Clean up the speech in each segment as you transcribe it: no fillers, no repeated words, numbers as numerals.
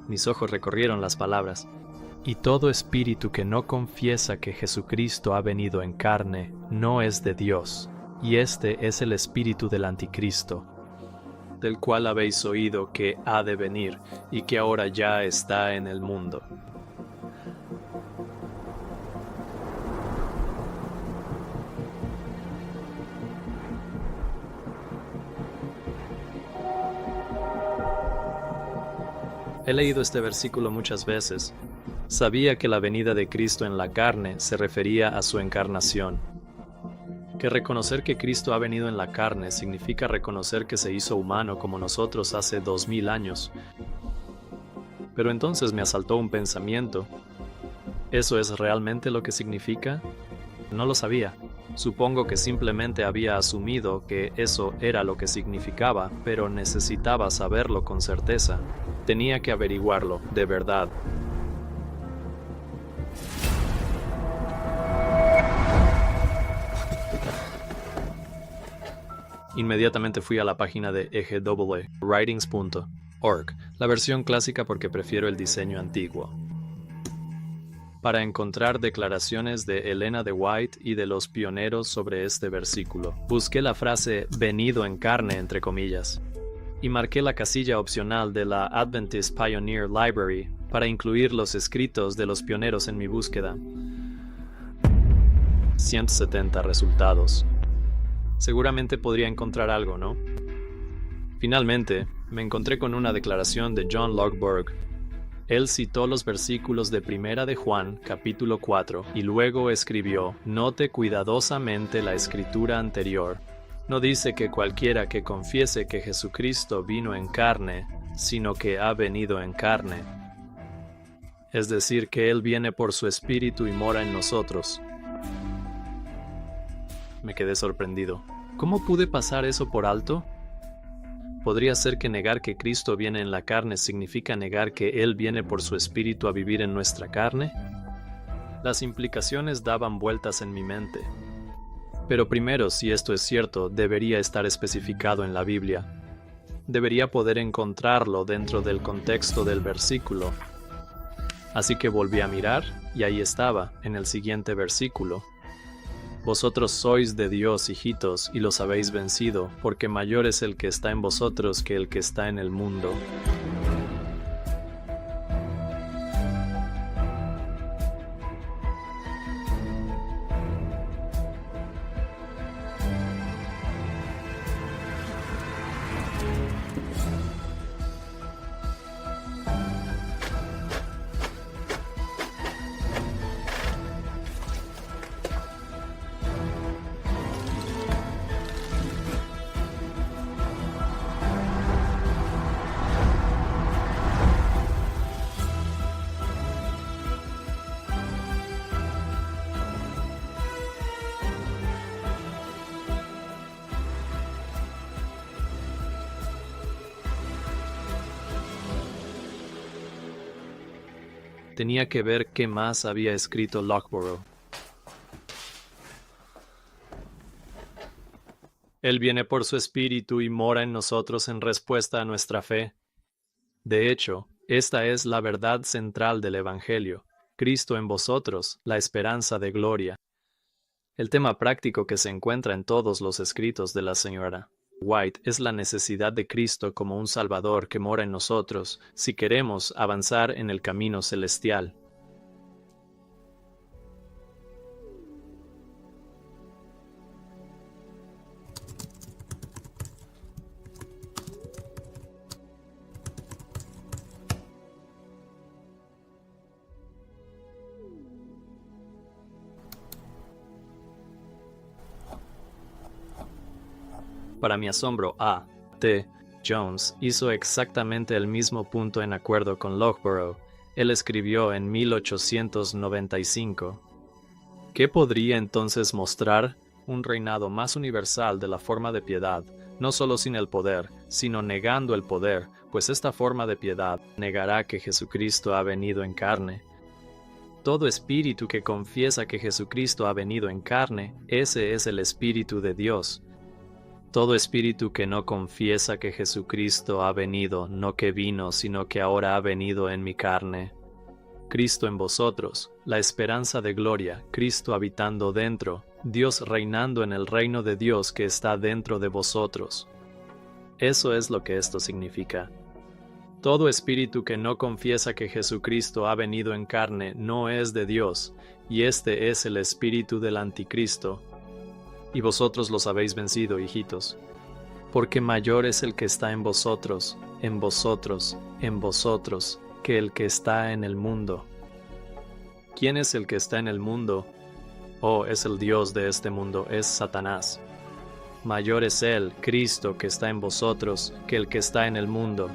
Mis ojos recorrieron las palabras. Y todo espíritu que no confiesa que Jesucristo ha venido en carne no es de Dios, y este es el espíritu del anticristo, del cual habéis oído que ha de venir y que ahora ya está en el mundo. He leído este versículo muchas veces. Sabía que la venida de Cristo en la carne se refería a su encarnación. Que reconocer que Cristo ha venido en la carne significa reconocer que se hizo humano como nosotros hace 2000 años. Pero entonces me asaltó un pensamiento. ¿Eso es realmente lo que significa? No lo sabía. Supongo que simplemente había asumido que eso era lo que significaba, pero necesitaba saberlo con certeza. Tenía que averiguarlo, de verdad. Inmediatamente fui a la página de writings.org, la versión clásica porque prefiero el diseño antiguo, para encontrar declaraciones de Elena de White y de los pioneros sobre este versículo. Busqué la frase "venido en carne" entre comillas, y marqué la casilla opcional de la Adventist Pioneer Library para incluir los escritos de los pioneros en mi búsqueda. 170 resultados. Seguramente podría encontrar algo, ¿no? Finalmente, me encontré con una declaración de John Lockburg. Él citó los versículos de Primera de Juan, capítulo 4, y luego escribió: "Note cuidadosamente la escritura anterior. No dice que cualquiera que confiese que Jesucristo vino en carne, sino que ha venido en carne. Es decir, que Él viene por su Espíritu y mora en nosotros". Me quedé sorprendido. ¿Cómo pude pasar eso por alto? ¿Podría ser que negar que Cristo viene en la carne significa negar que Él viene por su Espíritu a vivir en nuestra carne? Las implicaciones daban vueltas en mi mente. Pero primero, si esto es cierto, debería estar especificado en la Biblia. Debería poder encontrarlo dentro del contexto del versículo. Así que volví a mirar, y ahí estaba, en el siguiente versículo. Vosotros sois de Dios, hijitos, y los habéis vencido, porque mayor es el que está en vosotros que el que está en el mundo. Tenía que ver qué más había escrito Lockborough. Él viene por su Espíritu y mora en nosotros en respuesta a nuestra fe. De hecho, esta es la verdad central del Evangelio: Cristo en vosotros, la esperanza de gloria. El tema práctico que se encuentra en todos los escritos de la señora White es la necesidad de Cristo como un Salvador que mora en nosotros si queremos avanzar en el camino celestial. Para mi asombro, A. T. Jones hizo exactamente el mismo punto en acuerdo con Lockborough. Él escribió en 1895. ¿Qué podría entonces mostrar? Un reinado más universal de la forma de piedad, no solo sin el poder, sino negando el poder, pues esta forma de piedad negará que Jesucristo ha venido en carne. Todo espíritu que confiesa que Jesucristo ha venido en carne, ese es el Espíritu de Dios. Todo espíritu que no confiesa que Jesucristo ha venido, no que vino, sino que ahora ha venido en mi carne. Cristo en vosotros, la esperanza de gloria, Cristo habitando dentro, Dios reinando en el reino de Dios que está dentro de vosotros. Eso es lo que esto significa. Todo espíritu que no confiesa que Jesucristo ha venido en carne no es de Dios, y este es el espíritu del anticristo. Y vosotros los habéis vencido, hijitos, porque mayor es el que está en vosotros, que el que está en el mundo. ¿Quién es el que está en el mundo? Oh, es el Dios de este mundo, es Satanás. Mayor es Él, Cristo, que está en vosotros, que el que está en el mundo.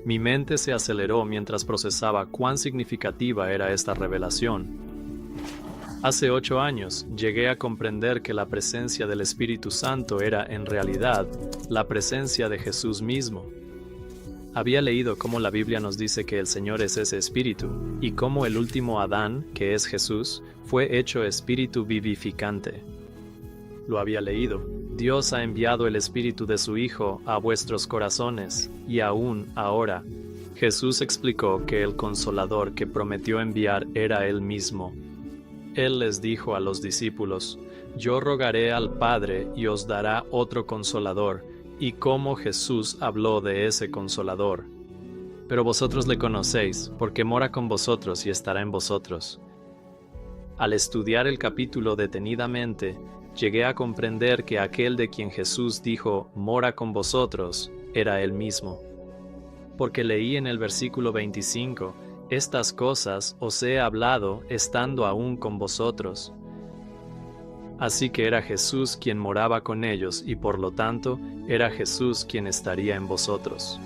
Mi mente se aceleró mientras procesaba cuán significativa era esta revelación. Hace 8 años llegué a comprender que la presencia del Espíritu Santo era, en realidad, la presencia de Jesús mismo. Había leído cómo la Biblia nos dice que el Señor es ese Espíritu, y cómo el último Adán, que es Jesús, fue hecho Espíritu vivificante. Lo había leído. Dios ha enviado el Espíritu de su Hijo a vuestros corazones, y aún ahora. Jesús explicó que el Consolador que prometió enviar era Él mismo. Él les dijo a los discípulos: Yo rogaré al Padre y os dará otro Consolador, y cómo Jesús habló de ese Consolador. Pero vosotros le conocéis, porque mora con vosotros y estará en vosotros. Al estudiar el capítulo detenidamente, llegué a comprender que aquel de quien Jesús dijo, mora con vosotros, era Él mismo. Porque leí en el versículo 25, estas cosas os he hablado estando aún con vosotros. Así que era Jesús quien moraba con ellos y por lo tanto era Jesús quien estaría en vosotros.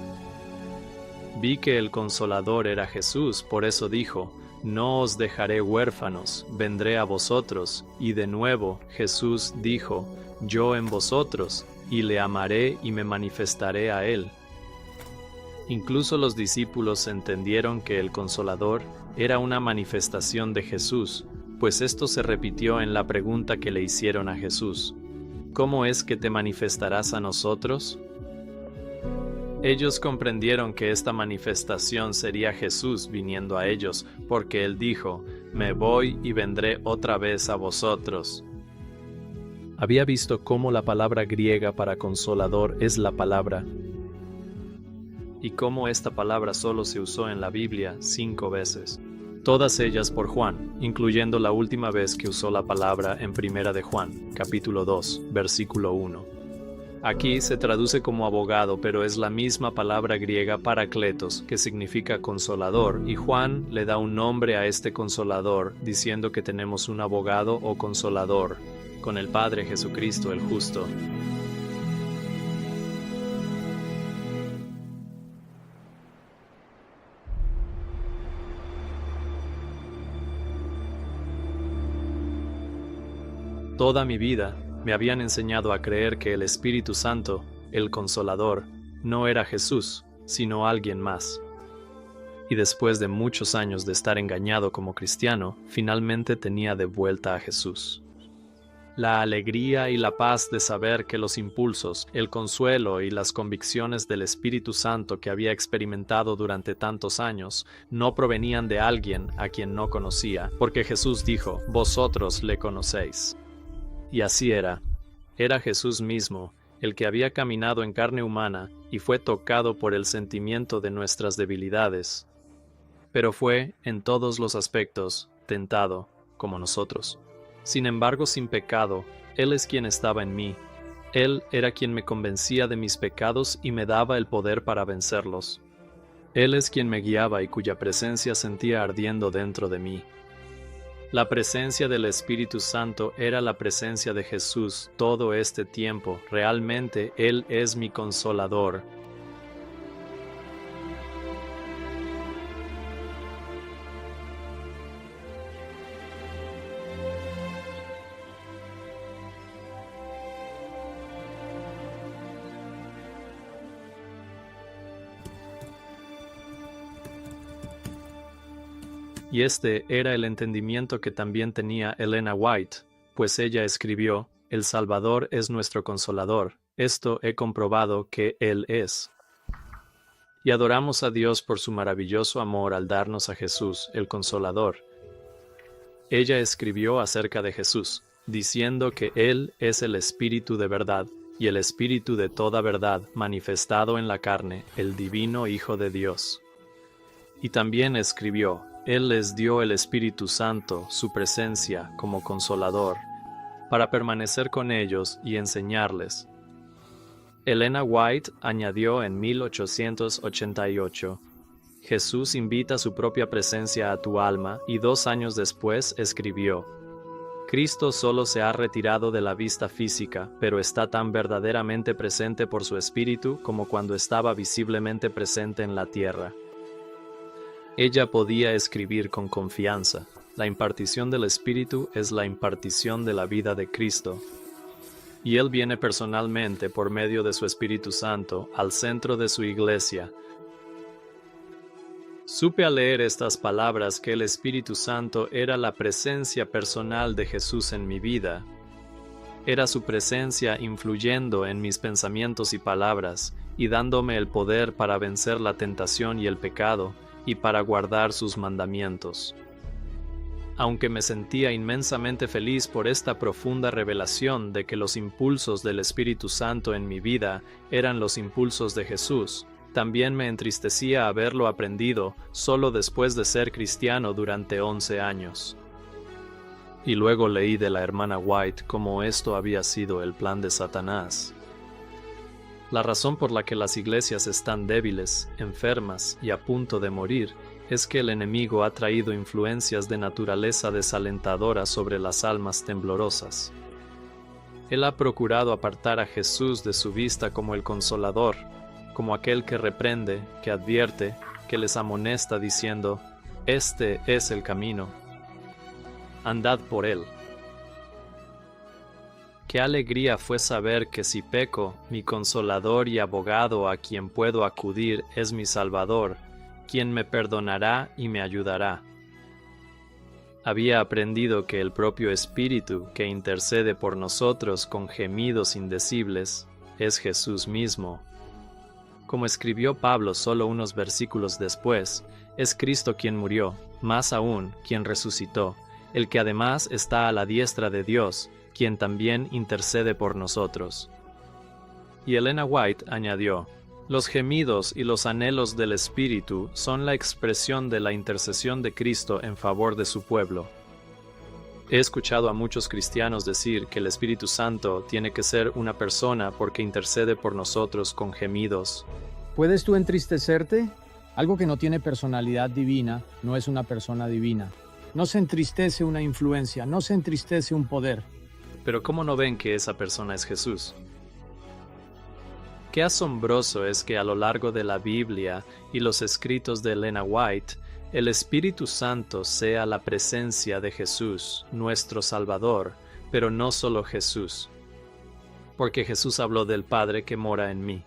Vi que el Consolador era Jesús, por eso dijo, no os dejaré huérfanos, vendré a vosotros. Y de nuevo Jesús dijo, yo en vosotros, y le amaré y me manifestaré a él. Incluso los discípulos entendieron que el Consolador era una manifestación de Jesús, pues esto se repitió en la pregunta que le hicieron a Jesús. ¿Cómo es que te manifestarás a nosotros? Ellos comprendieron que esta manifestación sería Jesús viniendo a ellos, porque Él dijo, me voy y vendré otra vez a vosotros. Había visto cómo la palabra griega para consolador es la palabra, y cómo esta palabra solo se usó en la Biblia 5 veces. Todas ellas por Juan, incluyendo la última vez que usó la palabra en Primera de Juan, capítulo 2, versículo 1. Aquí se traduce como abogado, pero es la misma palabra griega parakletos, que significa consolador, y Juan le da un nombre a este consolador, diciendo que tenemos un abogado o consolador, con el Padre Jesucristo el justo. Toda mi vida me habían enseñado a creer que el Espíritu Santo, el Consolador, no era Jesús, sino alguien más. Y después de muchos años de estar engañado como cristiano, finalmente tenía de vuelta a Jesús. La alegría y la paz de saber que los impulsos, el consuelo y las convicciones del Espíritu Santo que había experimentado durante tantos años no provenían de alguien a quien no conocía, porque Jesús dijo, vosotros le conocéis. Y así era Jesús mismo, el que había caminado en carne humana y fue tocado por el sentimiento de nuestras debilidades, pero fue, en todos los aspectos, tentado, como nosotros. Sin embargo, sin pecado, Él es quien estaba en mí, Él era quien me convencía de mis pecados y me daba el poder para vencerlos. Él es quien me guiaba y cuya presencia sentía ardiendo dentro de mí. La presencia del Espíritu Santo era la presencia de Jesús todo este tiempo. Realmente Él es mi consolador. Y este era el entendimiento que también tenía Elena White, pues ella escribió: El Salvador es nuestro consolador. Esto he comprobado que Él es. Y adoramos a Dios por su maravilloso amor al darnos a Jesús, el Consolador. Ella escribió acerca de Jesús, diciendo que Él es el Espíritu de verdad, y el Espíritu de toda verdad manifestado en la carne, el divino Hijo de Dios. Y también escribió: Él les dio el Espíritu Santo, su presencia, como Consolador, para permanecer con ellos y enseñarles. Elena White añadió en 1888, Jesús invita su propia presencia a tu alma, y 2 años después escribió: Cristo solo se ha retirado de la vista física, pero está tan verdaderamente presente por su Espíritu como cuando estaba visiblemente presente en la tierra. Ella podía escribir con confianza: la impartición del Espíritu es la impartición de la vida de Cristo. Y Él viene personalmente por medio de su Espíritu Santo al centro de su iglesia. Supe al leer estas palabras que el Espíritu Santo era la presencia personal de Jesús en mi vida. Era su presencia influyendo en mis pensamientos y palabras, y dándome el poder para vencer la tentación y el pecado, y para guardar sus mandamientos. Aunque me sentía inmensamente feliz por esta profunda revelación de que los impulsos del Espíritu Santo en mi vida eran los impulsos de Jesús, también me entristecía haberlo aprendido solo después de ser cristiano durante 11 años. Y luego leí de la hermana White cómo esto había sido el plan de Satanás. La razón por la que las iglesias están débiles, enfermas y a punto de morir es que el enemigo ha traído influencias de naturaleza desalentadora sobre las almas temblorosas. Él ha procurado apartar a Jesús de su vista como el Consolador, como aquel que reprende, que advierte, que les amonesta diciendo: Este es el camino. Andad por él. Qué alegría fue saber que si peco, mi consolador y abogado a quien puedo acudir es mi Salvador, quien me perdonará y me ayudará. Había aprendido que el propio Espíritu que intercede por nosotros con gemidos indecibles es Jesús mismo. Como escribió Pablo solo unos versículos después, es Cristo quien murió, más aún quien resucitó, el que además está a la diestra de Dios, quien también intercede por nosotros. Y Elena White añadió: Los gemidos y los anhelos del Espíritu son la expresión de la intercesión de Cristo en favor de su pueblo. He escuchado a muchos cristianos decir que el Espíritu Santo tiene que ser una persona porque intercede por nosotros con gemidos. ¿Puedes tú entristecerte? Algo que no tiene personalidad divina no es una persona divina. No se entristece una influencia, no se entristece un poder. Pero ¿cómo no ven que esa persona es Jesús? Qué asombroso es que a lo largo de la Biblia y los escritos de Elena White, el Espíritu Santo sea la presencia de Jesús, nuestro Salvador, pero no solo Jesús. Porque Jesús habló del Padre que mora en mí.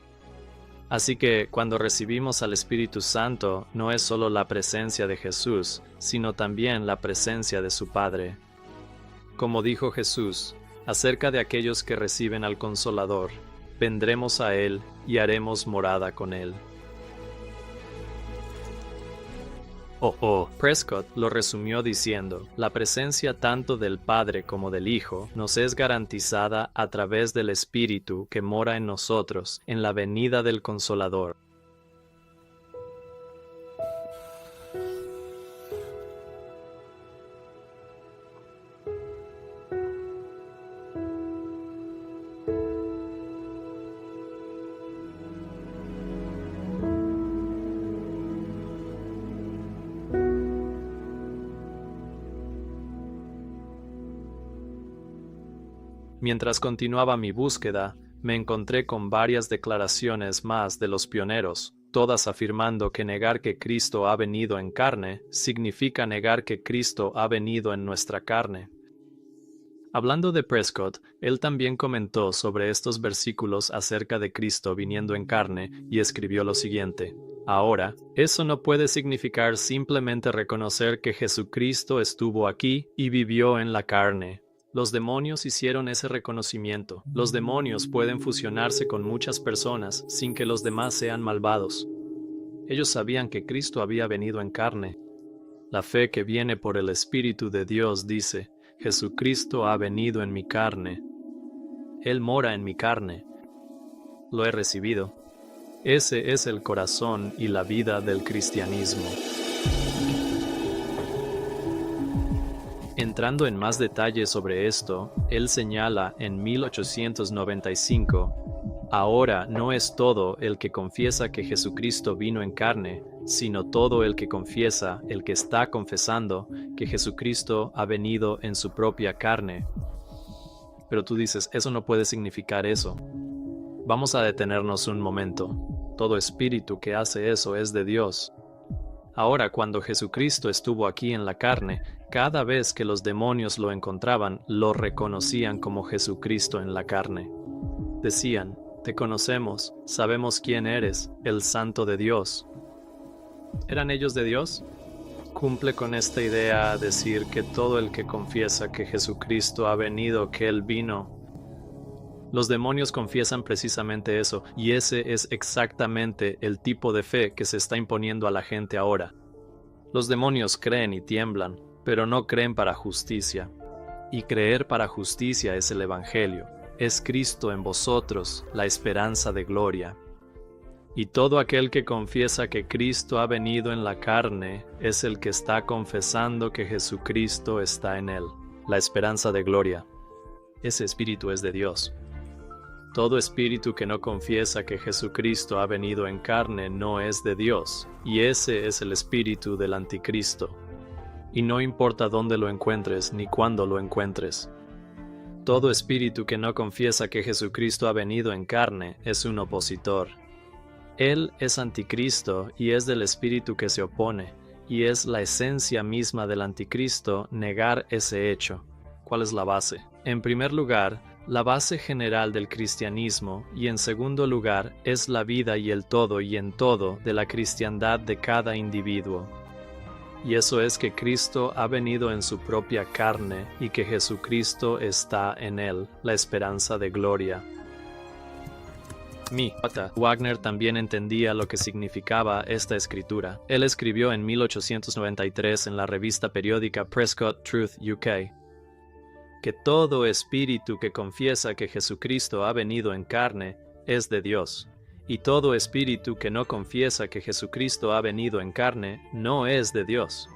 Así que cuando recibimos al Espíritu Santo, no es solo la presencia de Jesús, sino también la presencia de su Padre. Como dijo Jesús acerca de aquellos que reciben al Consolador: vendremos a Él y haremos morada con Él. Prescott lo resumió diciendo: la presencia tanto del Padre como del Hijo nos es garantizada a través del Espíritu que mora en nosotros en la venida del Consolador. Mientras continuaba mi búsqueda, me encontré con varias declaraciones más de los pioneros, todas afirmando que negar que Cristo ha venido en carne significa negar que Cristo ha venido en nuestra carne. Hablando de Prescott, él también comentó sobre estos versículos acerca de Cristo viniendo en carne y escribió lo siguiente: Ahora, eso no puede significar simplemente reconocer que Jesucristo estuvo aquí y vivió en la carne. Los demonios hicieron ese reconocimiento. Los demonios pueden fusionarse con muchas personas sin que los demás sean malvados. Ellos sabían que Cristo había venido en carne. La fe que viene por el Espíritu de Dios dice: Jesucristo ha venido en mi carne. Él mora en mi carne. Lo he recibido. Ese es el corazón y la vida del cristianismo. Entrando en más detalle sobre esto, él señala en 1895, ahora no es todo el que confiesa que Jesucristo vino en carne, sino todo el que confiesa, el que está confesando, que Jesucristo ha venido en su propia carne. Pero tú dices, eso no puede significar eso. Vamos a detenernos un momento. Todo espíritu que hace eso es de Dios. Ahora, cuando Jesucristo estuvo aquí en la carne, cada vez que los demonios lo encontraban, lo reconocían como Jesucristo en la carne. Decían: te conocemos, sabemos quién eres, el Santo de Dios. ¿Eran ellos de Dios? Cumple con esta idea decir que todo el que confiesa que Jesucristo ha venido, que Él vino. Los demonios confiesan precisamente eso, y ese es exactamente el tipo de fe que se está imponiendo a la gente ahora. Los demonios creen y tiemblan, pero no creen para justicia. Y creer para justicia es el Evangelio, es Cristo en vosotros, la esperanza de gloria. Y todo aquel que confiesa que Cristo ha venido en la carne es el que está confesando que Jesucristo está en él, la esperanza de gloria. Ese espíritu es de Dios. Todo espíritu que no confiesa que Jesucristo ha venido en carne no es de Dios, y ese es el espíritu del anticristo. Y no importa dónde lo encuentres ni cuándo lo encuentres. Todo espíritu que no confiesa que Jesucristo ha venido en carne es un opositor. Él es anticristo y es del espíritu que se opone, y es la esencia misma del anticristo negar ese hecho. ¿Cuál es la base? En primer lugar, la base general del cristianismo, y en segundo lugar, es la vida y el todo y en todo de la cristiandad de cada individuo. Y eso es que Cristo ha venido en su propia carne y que Jesucristo está en él, la esperanza de gloria. Wagner también entendía lo que significaba esta escritura. Él escribió en 1893 en la revista periódica Prescott Truth UK que todo espíritu que confiesa que Jesucristo ha venido en carne es de Dios, y todo espíritu que no confiesa que Jesucristo ha venido en carne no es de Dios.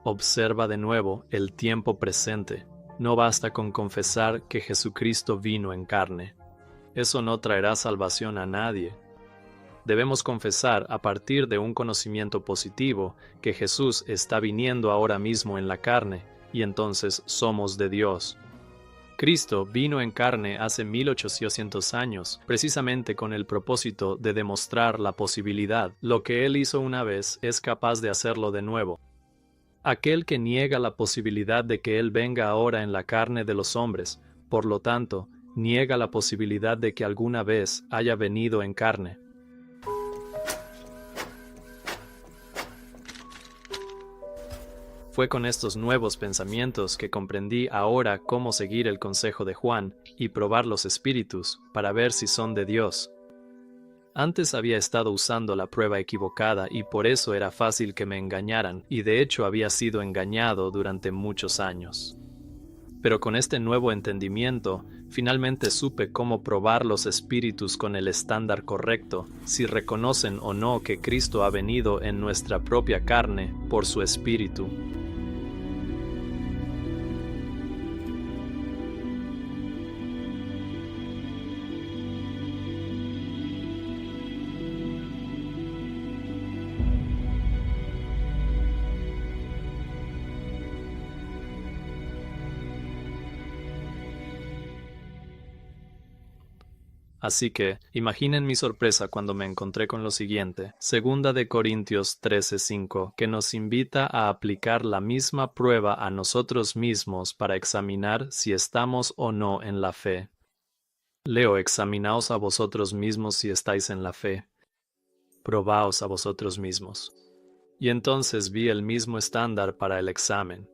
Observa de nuevo el tiempo presente. No basta con confesar que Jesucristo vino en carne. Eso no traerá salvación a nadie. Debemos confesar a partir de un conocimiento positivo que Jesús está viniendo ahora mismo en la carne, y entonces somos de Dios. Cristo vino en carne hace 1800 años, precisamente con el propósito de demostrar la posibilidad. Lo que Él hizo una vez es capaz de hacerlo de nuevo. Aquel que niega la posibilidad de que Él venga ahora en la carne de los hombres, por lo tanto, niega la posibilidad de que alguna vez haya venido en carne. Fue con estos nuevos pensamientos que comprendí ahora cómo seguir el consejo de Juan y probar los espíritus para ver si son de Dios. Antes había estado usando la prueba equivocada y por eso era fácil que me engañaran, y de hecho había sido engañado durante muchos años. Pero con este nuevo entendimiento, finalmente supe cómo probar los espíritus con el estándar correcto, si reconocen o no que Cristo ha venido en nuestra propia carne por su espíritu. Así que, imaginen mi sorpresa cuando me encontré con lo siguiente, 2 Corintios 13:5, que nos invita a aplicar la misma prueba a nosotros mismos para examinar si estamos o no en la fe. Leo: examinaos a vosotros mismos si estáis en la fe. Probaos a vosotros mismos. Y entonces vi el mismo estándar para el examen.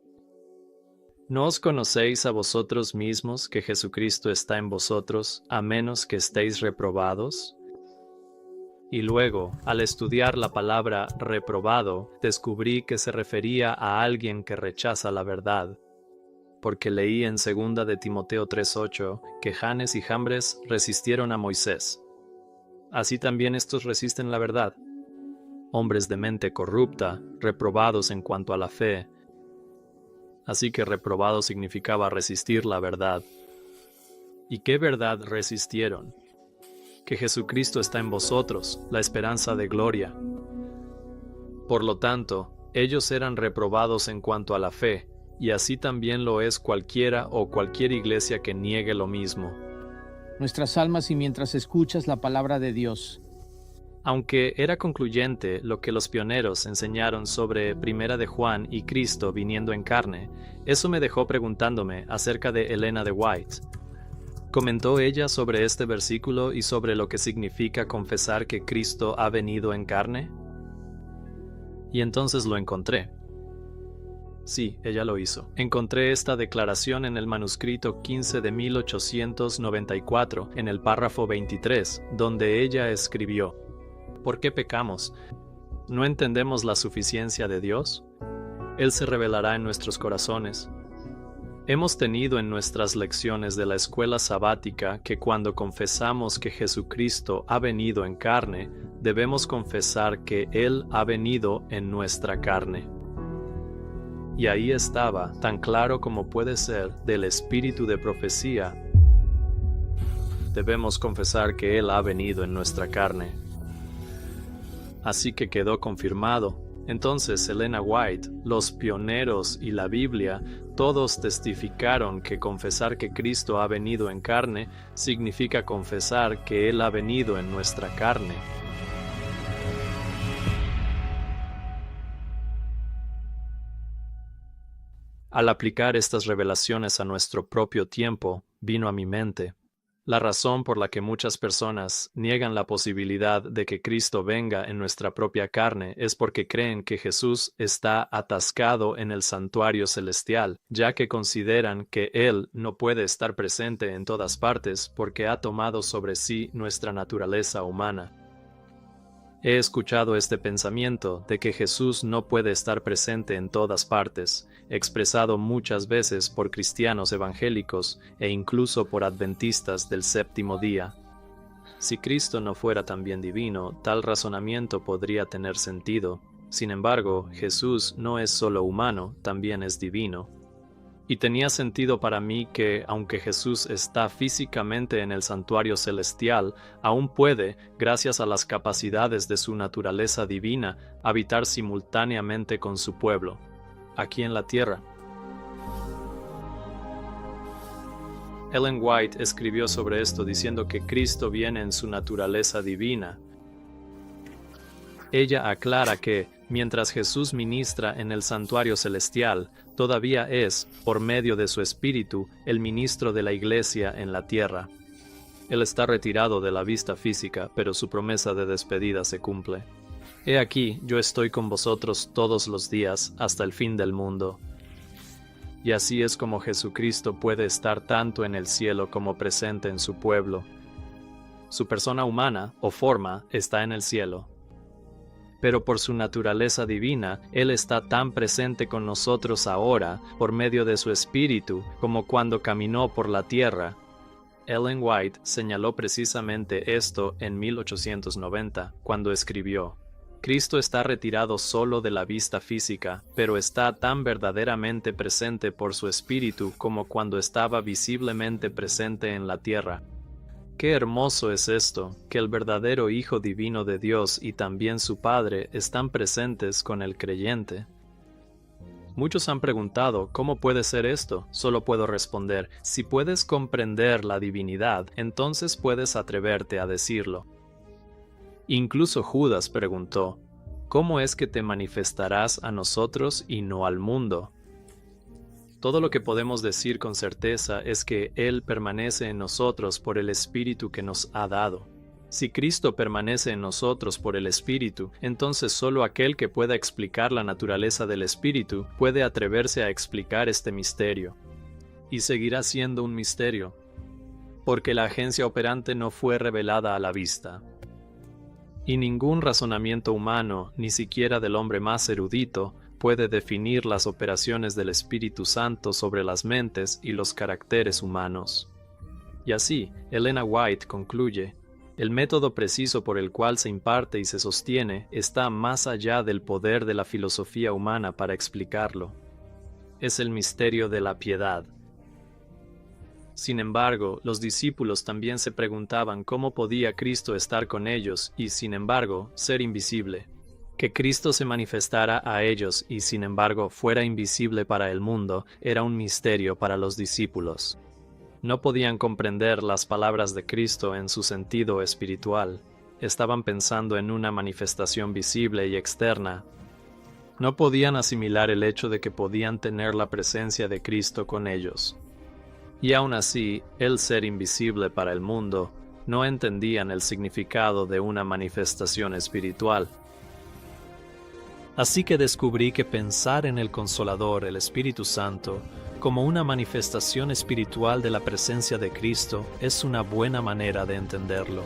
¿No os conocéis a vosotros mismos que Jesucristo está en vosotros, a menos que estéis reprobados? Y luego, al estudiar la palabra reprobado, descubrí que se refería a alguien que rechaza la verdad, porque leí en 2 de Timoteo 3:8 que Janes y Jambres resistieron a Moisés. Así también estos resisten la verdad. Hombres de mente corrupta, reprobados en cuanto a la fe. Así que reprobado significaba resistir la verdad. ¿Y qué verdad resistieron? Que Jesucristo está en vosotros, la esperanza de gloria. Por lo tanto, ellos eran reprobados en cuanto a la fe, y así también lo es cualquiera o cualquier iglesia que niegue lo mismo. Nuestras almas y mientras escuchas la palabra de Dios. Aunque era concluyente lo que los pioneros enseñaron sobre Primera de Juan y Cristo viniendo en carne, eso me dejó preguntándome acerca de Elena de White. ¿Comentó ella sobre este versículo y sobre lo que significa confesar que Cristo ha venido en carne? Y entonces lo encontré. Sí, ella lo hizo. Encontré esta declaración en el manuscrito 15 de 1894, en el párrafo 23, donde ella escribió: ¿Por qué pecamos? ¿No entendemos la suficiencia de Dios? Él se revelará en nuestros corazones. Hemos tenido en nuestras lecciones de la escuela sabática que cuando confesamos que Jesucristo ha venido en carne, debemos confesar que Él ha venido en nuestra carne. Y ahí estaba, tan claro como puede ser, del espíritu de profecía. Debemos confesar que Él ha venido en nuestra carne. Así que quedó confirmado. Entonces Elena White, los pioneros y la Biblia, todos testificaron que confesar que Cristo ha venido en carne significa confesar que Él ha venido en nuestra carne. Al aplicar estas revelaciones a nuestro propio tiempo, vino a mi mente la razón por la que muchas personas niegan la posibilidad de que Cristo venga en nuestra propia carne es porque creen que Jesús está atascado en el santuario celestial, ya que consideran que Él no puede estar presente en todas partes porque ha tomado sobre sí nuestra naturaleza humana. He escuchado este pensamiento de que Jesús no puede estar presente en todas partes, expresado muchas veces por cristianos evangélicos e incluso por adventistas del séptimo día. Si Cristo no fuera también divino, tal razonamiento podría tener sentido. Sin embargo, Jesús no es solo humano, también es divino. Y tenía sentido para mí que, aunque Jesús está físicamente en el santuario celestial, aún puede, gracias a las capacidades de su naturaleza divina, habitar simultáneamente con su pueblo, aquí en la tierra. Ellen White escribió sobre esto diciendo que Cristo viene en su naturaleza divina. Ella aclara que, mientras Jesús ministra en el santuario celestial, todavía es, por medio de su Espíritu, el ministro de la Iglesia en la tierra. Él está retirado de la vista física, pero su promesa de despedida se cumple. He aquí, yo estoy con vosotros todos los días, hasta el fin del mundo. Y así es como Jesucristo puede estar tanto en el cielo como presente en su pueblo. Su persona humana, o forma, está en el cielo. Pero por su naturaleza divina, Él está tan presente con nosotros ahora, por medio de su Espíritu, como cuando caminó por la tierra. Ellen White señaló precisamente esto en 1890, cuando escribió: Cristo está retirado solo de la vista física, pero está tan verdaderamente presente por su Espíritu como cuando estaba visiblemente presente en la tierra. Qué hermoso es esto, que el verdadero Hijo Divino de Dios y también su Padre están presentes con el creyente. Muchos han preguntado, ¿cómo puede ser esto? Solo puedo responder, si puedes comprender la divinidad, entonces puedes atreverte a decirlo. Incluso Judas preguntó, ¿cómo es que te manifestarás a nosotros y no al mundo? Todo lo que podemos decir con certeza es que Él permanece en nosotros por el Espíritu que nos ha dado. Si Cristo permanece en nosotros por el Espíritu, entonces solo aquel que pueda explicar la naturaleza del Espíritu puede atreverse a explicar este misterio. Y seguirá siendo un misterio, porque la agencia operante no fue revelada a la vista. Y ningún razonamiento humano, ni siquiera del hombre más erudito, puede definir las operaciones del Espíritu Santo sobre las mentes y los caracteres humanos. Y así, Elena White concluye, el método preciso por el cual se imparte y se sostiene está más allá del poder de la filosofía humana para explicarlo. Es el misterio de la piedad. Sin embargo, los discípulos también se preguntaban cómo podía Cristo estar con ellos y, sin embargo, ser invisible. Que Cristo se manifestara a ellos y, sin embargo, fuera invisible para el mundo, era un misterio para los discípulos. No podían comprender las palabras de Cristo en su sentido espiritual. Estaban pensando en una manifestación visible y externa. No podían asimilar el hecho de que podían tener la presencia de Cristo con ellos. Y aún así, el ser invisible para el mundo, no entendían el significado de una manifestación espiritual. Así que descubrí que pensar en el Consolador, el Espíritu Santo, como una manifestación espiritual de la presencia de Cristo es una buena manera de entenderlo.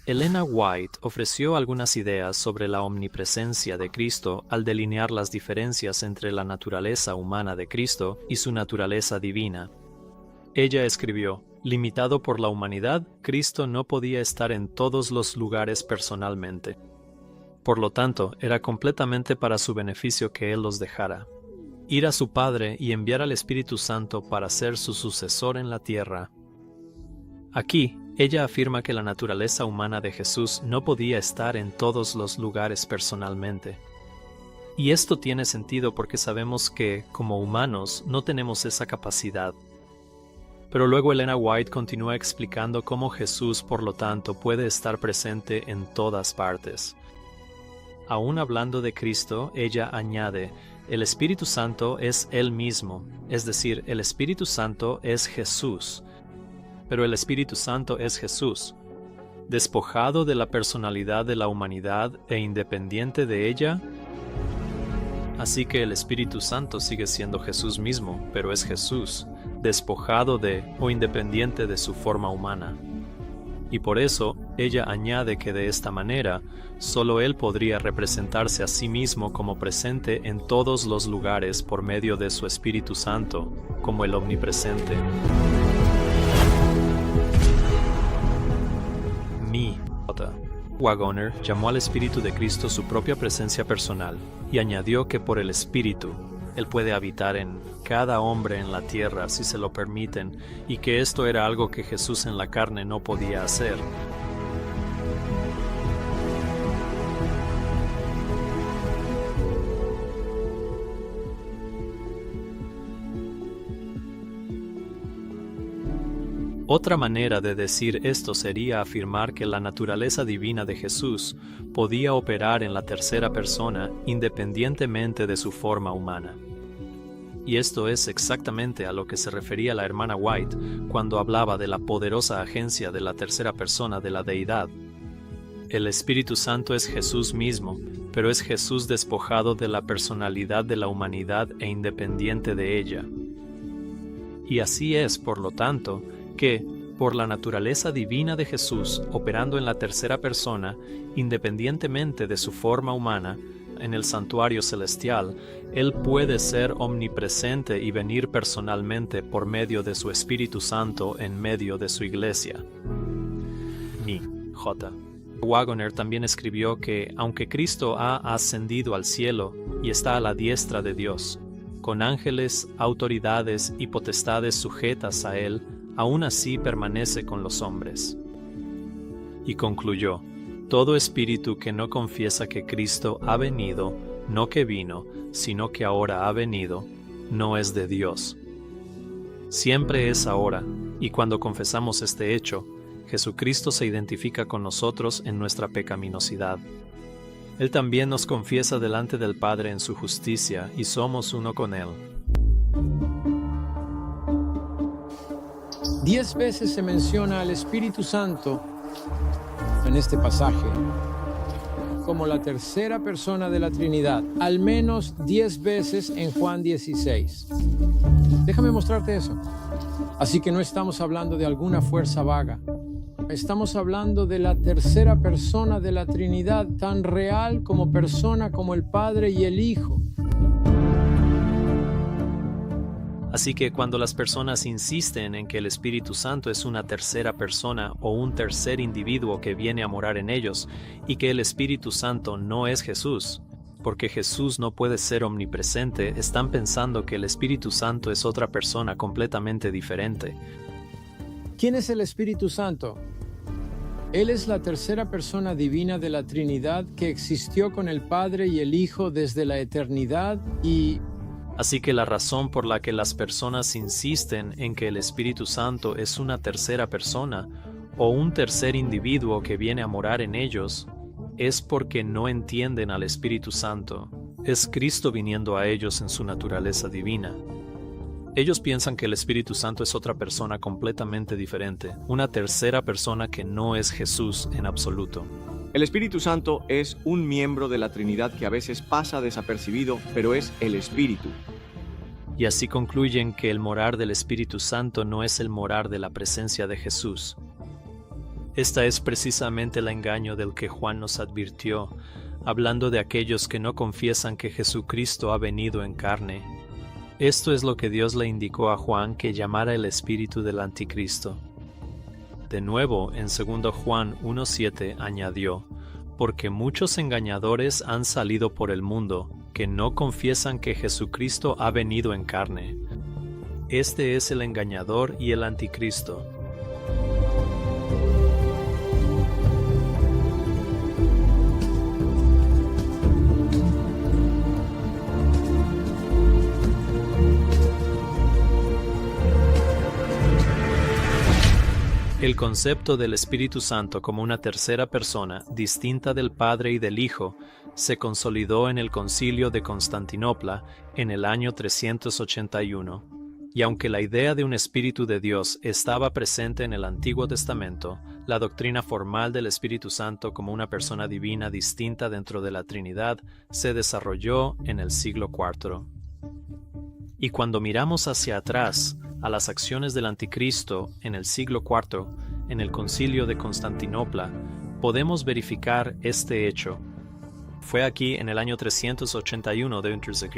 Elena White ofreció algunas ideas sobre la omnipresencia de Cristo al delinear las diferencias entre la naturaleza humana de Cristo y su naturaleza divina. Ella escribió, limitado por la humanidad, Cristo no podía estar en todos los lugares personalmente. Por lo tanto, era completamente para su beneficio que Él los dejara. Ir a su Padre y enviar al Espíritu Santo para ser su sucesor en la tierra. Aquí, ella afirma que la naturaleza humana de Jesús no podía estar en todos los lugares personalmente. Y esto tiene sentido porque sabemos que, como humanos, no tenemos esa capacidad. Pero luego Elena White continúa explicando cómo Jesús, por lo tanto, puede estar presente en todas partes. Aún hablando de Cristo, ella añade, el Espíritu Santo es Él mismo, es decir, el Espíritu Santo es Jesús. Pero el Espíritu Santo es Jesús, despojado de la personalidad de la humanidad e independiente de ella. Así que el Espíritu Santo sigue siendo Jesús mismo, pero es Jesús, despojado de o independiente de su forma humana. Y por eso, ella añade que de esta manera, solo Él podría representarse a sí mismo como presente en todos los lugares por medio de su Espíritu Santo, como el omnipresente. Waggoner llamó al Espíritu de Cristo su propia presencia personal y añadió que por el Espíritu, Él puede habitar en cada hombre en la tierra si se lo permiten y que esto era algo que Jesús en la carne no podía hacer. Otra manera de decir esto sería afirmar que la naturaleza divina de Jesús podía operar en la tercera persona independientemente de su forma humana. Y esto es exactamente a lo que se refería la hermana White cuando hablaba de la poderosa agencia de la tercera persona de la deidad. El Espíritu Santo es Jesús mismo, pero es Jesús despojado de la personalidad de la humanidad e independiente de ella. Y así es, por lo tanto, que, por la naturaleza divina de Jesús operando en la tercera persona, independientemente de su forma humana, en el santuario celestial, Él puede ser omnipresente y venir personalmente por medio de su Espíritu Santo en medio de su iglesia. J. Waggoner también escribió que, aunque Cristo ha ascendido al cielo y está a la diestra de Dios, con ángeles, autoridades y potestades sujetas a Él, aún así permanece con los hombres. Y concluyó, Todo espíritu que no confiesa que Cristo ha venido, no que vino, sino que ahora ha venido, no es de Dios. Siempre es ahora, y cuando confesamos este hecho, Jesucristo se identifica con nosotros en nuestra pecaminosidad. Él también nos confiesa delante del Padre en su justicia, y somos uno con Él. 10 veces se menciona al Espíritu Santo en este pasaje como la tercera persona de la Trinidad, al menos 10 veces en Juan 16. Déjame mostrarte eso. Así que no estamos hablando de alguna fuerza vaga. Estamos hablando de la tercera persona de la Trinidad, tan real como persona como el Padre y el Hijo. Así que cuando las personas insisten en que el Espíritu Santo es una tercera persona o un tercer individuo que viene a morar en ellos, y que el Espíritu Santo no es Jesús, porque Jesús no puede ser omnipresente, están pensando que el Espíritu Santo es otra persona completamente diferente. ¿Quién es el Espíritu Santo? Él es la tercera persona divina de la Trinidad que existió con el Padre y el Hijo desde la eternidad y... Así que la razón por la que las personas insisten en que el Espíritu Santo es una tercera persona o un tercer individuo que viene a morar en ellos es porque no entienden al Espíritu Santo. Es Cristo viniendo a ellos en su naturaleza divina. Ellos piensan que el Espíritu Santo es otra persona completamente diferente, una tercera persona que no es Jesús en absoluto. El Espíritu Santo es un miembro de la Trinidad que a veces pasa desapercibido, pero es el Espíritu. Y así concluyen que el morar del Espíritu Santo no es el morar de la presencia de Jesús. Esta es precisamente el engaño del que Juan nos advirtió, hablando de aquellos que no confiesan que Jesucristo ha venido en carne. Esto es lo que Dios le indicó a Juan que llamara el espíritu del anticristo. De nuevo, en 2 Juan 1:7 añadió, porque muchos engañadores han salido por el mundo, que no confiesan que Jesucristo ha venido en carne. Este es el engañador y el anticristo. El concepto del Espíritu Santo como una tercera persona, distinta del Padre y del Hijo, se consolidó en el Concilio de Constantinopla en el año 381. Y aunque la idea de un Espíritu de Dios estaba presente en el Antiguo Testamento, la doctrina formal del Espíritu Santo como una persona divina distinta dentro de la Trinidad se desarrolló en el siglo IV. Y cuando miramos hacia atrás a las acciones del Anticristo en el siglo IV, en el Concilio de Constantinopla, podemos verificar este hecho. Fue aquí en el año 381 d.C.,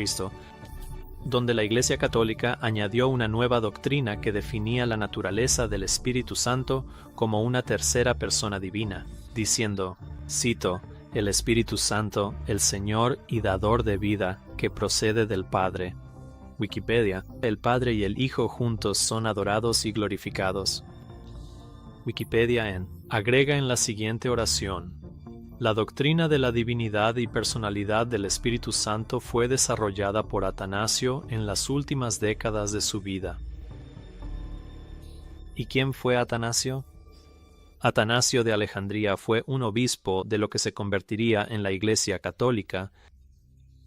donde la Iglesia Católica añadió una nueva doctrina que definía la naturaleza del Espíritu Santo como una tercera persona divina, diciendo, cito, el Espíritu Santo, el Señor y dador de vida, que procede del Padre. Wikipedia, el Padre y el Hijo juntos son adorados y glorificados. Wikipedia agrega en la siguiente oración: la doctrina de la divinidad y personalidad del Espíritu Santo fue desarrollada por Atanasio en las últimas décadas de su vida. ¿Y quién fue Atanasio? Atanasio de Alejandría fue un obispo de lo que se convertiría en la Iglesia Católica.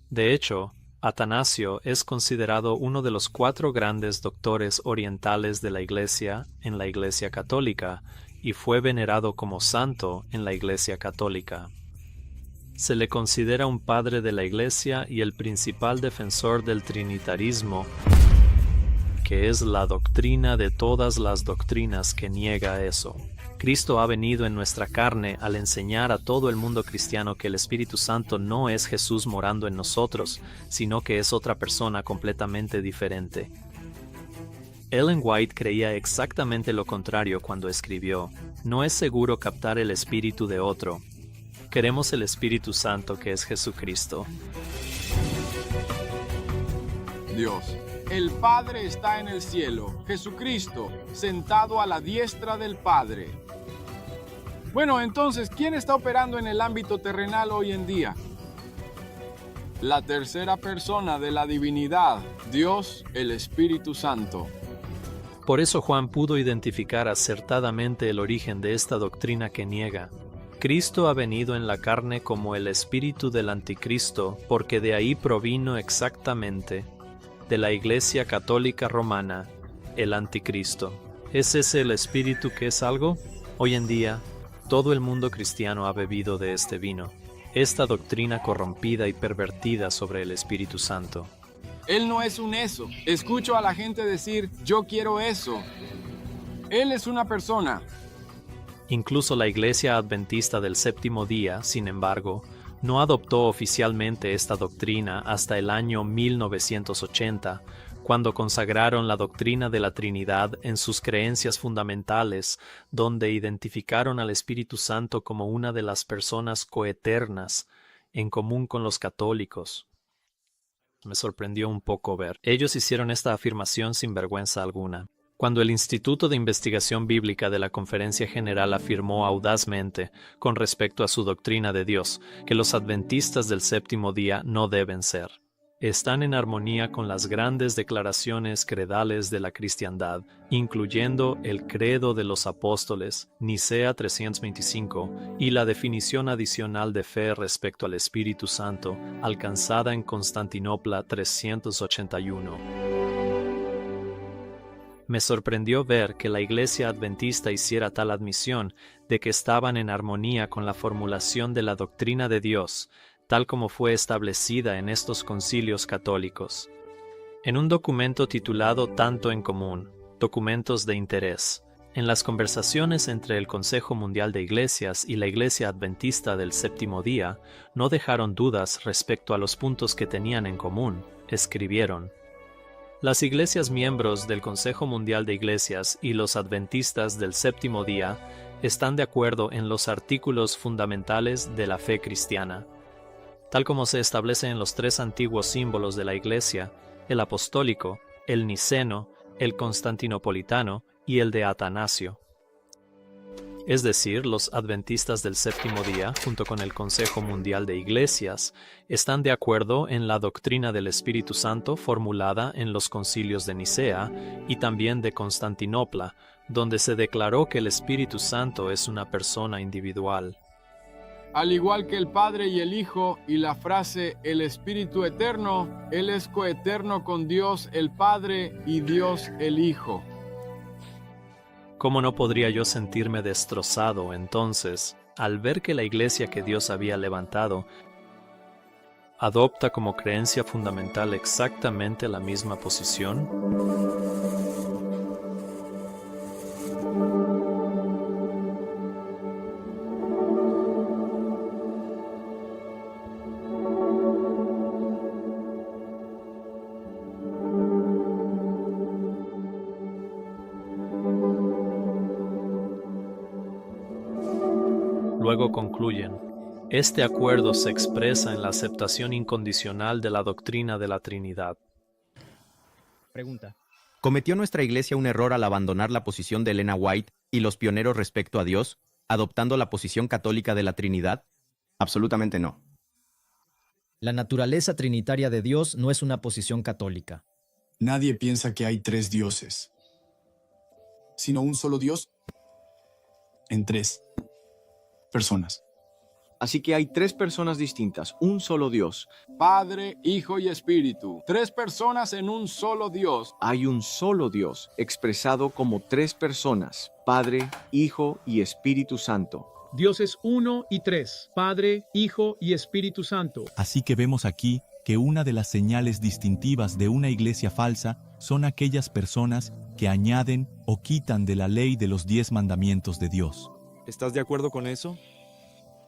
De hecho, Atanasio es considerado uno de los 4 grandes doctores orientales de la Iglesia en la Iglesia Católica y fue venerado como santo en la Iglesia Católica. Se le considera un padre de la Iglesia y el principal defensor del trinitarismo, que es la doctrina de todas las doctrinas que niega eso. Cristo ha venido en nuestra carne al enseñar a todo el mundo cristiano que el Espíritu Santo no es Jesús morando en nosotros, sino que es otra persona completamente diferente. Ellen White creía exactamente lo contrario cuando escribió: no es seguro captar el espíritu de otro. Queremos el Espíritu Santo que es Jesucristo. Dios. El Padre está en el cielo, Jesucristo, sentado a la diestra del Padre. Bueno, entonces, ¿quién está operando en el ámbito terrenal hoy en día? La tercera persona de la divinidad, Dios, el Espíritu Santo. Por eso Juan pudo identificar acertadamente el origen de esta doctrina que niega. Cristo ha venido en la carne como el espíritu del anticristo, porque de ahí provino exactamente, de la Iglesia Católica Romana, el anticristo. ¿Es ese el espíritu que es algo? Hoy en día, todo el mundo cristiano ha bebido de este vino, esta doctrina corrompida y pervertida sobre el Espíritu Santo. Él no es un eso. Escucho a la gente decir, yo quiero eso. Él es una persona. Incluso la Iglesia Adventista del Séptimo Día, sin embargo, no adoptó oficialmente esta doctrina hasta el año 1980, cuando consagraron la doctrina de la Trinidad en sus creencias fundamentales, donde identificaron al Espíritu Santo como una de las personas coeternas, en común con los católicos. Me sorprendió un poco ver. Ellos hicieron esta afirmación sin vergüenza alguna. Cuando el Instituto de Investigación Bíblica de la Conferencia General afirmó audazmente, con respecto a su doctrina de Dios, que los adventistas del séptimo día no deben ser. Están en armonía con las grandes declaraciones credales de la cristiandad, incluyendo el Credo de los Apóstoles, Nicea 325, y la definición adicional de fe respecto al Espíritu Santo, alcanzada en Constantinopla 381. Me sorprendió ver que la Iglesia Adventista hiciera tal admisión de que estaban en armonía con la formulación de la doctrina de Dios, tal como fue establecida en estos concilios católicos. En un documento titulado Tanto en Común, Documentos de Interés, en las conversaciones entre el Consejo Mundial de Iglesias y la Iglesia Adventista del Séptimo Día, no dejaron dudas respecto a los puntos que tenían en común. Escribieron: las iglesias miembros del Consejo Mundial de Iglesias y los adventistas del Séptimo Día están de acuerdo en los artículos fundamentales de la fe cristiana, tal como se establece en los tres antiguos símbolos de la Iglesia, el apostólico, el niceno, el constantinopolitano y el de Atanasio. Es decir, los adventistas del Séptimo Día, junto con el Consejo Mundial de Iglesias, están de acuerdo en la doctrina del Espíritu Santo formulada en los concilios de Nicea y también de Constantinopla, donde se declaró que el Espíritu Santo es una persona individual. Al igual que el Padre y el Hijo, y la frase el Espíritu Eterno, Él es coeterno con Dios el Padre y Dios el Hijo. ¿Cómo no podría yo sentirme destrozado, entonces, al ver que la iglesia que Dios había levantado adopta como creencia fundamental exactamente la misma posición? Luego concluyen: este acuerdo se expresa en la aceptación incondicional de la doctrina de la Trinidad. Pregunta: ¿cometió nuestra iglesia un error al abandonar la posición de Elena White y los pioneros respecto a Dios, adoptando la posición católica de la Trinidad? Absolutamente no. La naturaleza trinitaria de Dios no es una posición católica. Nadie piensa que hay tres dioses, sino un solo Dios en tres personas. Así que hay tres personas distintas, un solo Dios. Padre, Hijo y Espíritu. Tres personas en un solo Dios. Hay un solo Dios, expresado como tres personas, Padre, Hijo y Espíritu Santo. Dios es uno y tres, Padre, Hijo y Espíritu Santo. Así que vemos aquí que una de las señales distintivas de una iglesia falsa son aquellas personas que añaden o quitan de la ley de los 10 mandamientos de Dios. ¿Estás de acuerdo con eso?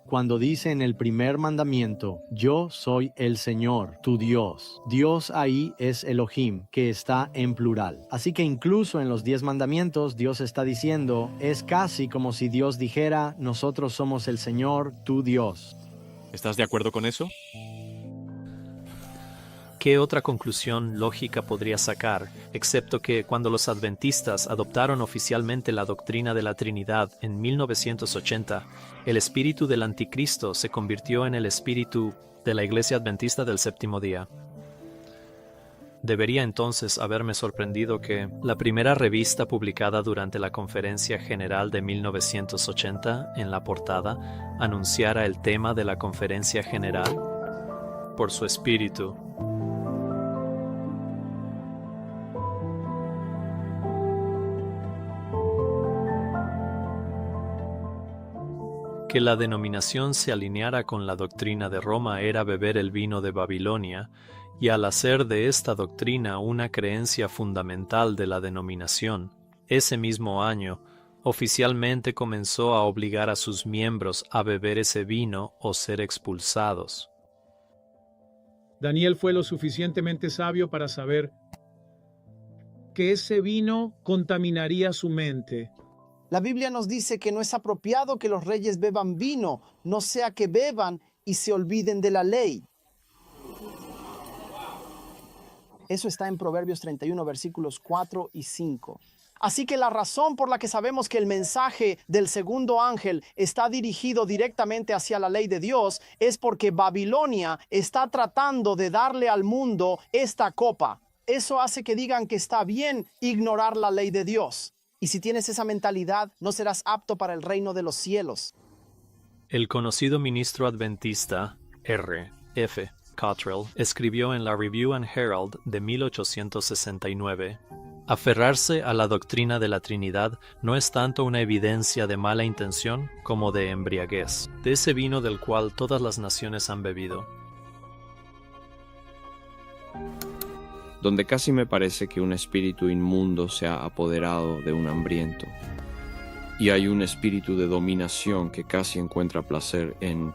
Cuando dice en el primer mandamiento, yo soy el Señor, tu Dios. Dios ahí es Elohim, que está en plural. Así que incluso en los 10 mandamientos, Dios está diciendo, es casi como si Dios dijera, nosotros somos el Señor, tu Dios. ¿Estás de acuerdo con eso? ¿Qué otra conclusión lógica podría sacar, excepto que cuando los adventistas adoptaron oficialmente la doctrina de la Trinidad en 1980, el espíritu del anticristo se convirtió en el espíritu de la Iglesia Adventista del Séptimo Día? Debería entonces haberme sorprendido que la primera revista publicada durante la Conferencia General de 1980, en la portada, anunciara el tema de la Conferencia General: por su espíritu. Que la denominación se alineara con la doctrina de Roma era beber el vino de Babilonia, y al hacer de esta doctrina una creencia fundamental de la denominación, ese mismo año, oficialmente comenzó a obligar a sus miembros a beber ese vino o ser expulsados. Daniel fue lo suficientemente sabio para saber que ese vino contaminaría su mente. La Biblia nos dice que no es apropiado que los reyes beban vino, no sea que beban y se olviden de la ley. Eso está en Proverbios 31, versículos 4 y 5. Así que la razón por la que sabemos que el mensaje del segundo ángel está dirigido directamente hacia la ley de Dios es porque Babilonia está tratando de darle al mundo esta copa. Eso hace que digan que está bien ignorar la ley de Dios. Y si tienes esa mentalidad, no serás apto para el reino de los cielos. El conocido ministro adventista R. F. Cottrell escribió en la Review and Herald de 1869: aferrarse a la doctrina de la Trinidad no es tanto una evidencia de mala intención como de embriaguez, de ese vino del cual todas las naciones han bebido. Donde casi me parece que un espíritu inmundo se ha apoderado de un hambriento, y hay un espíritu de dominación que casi encuentra placer en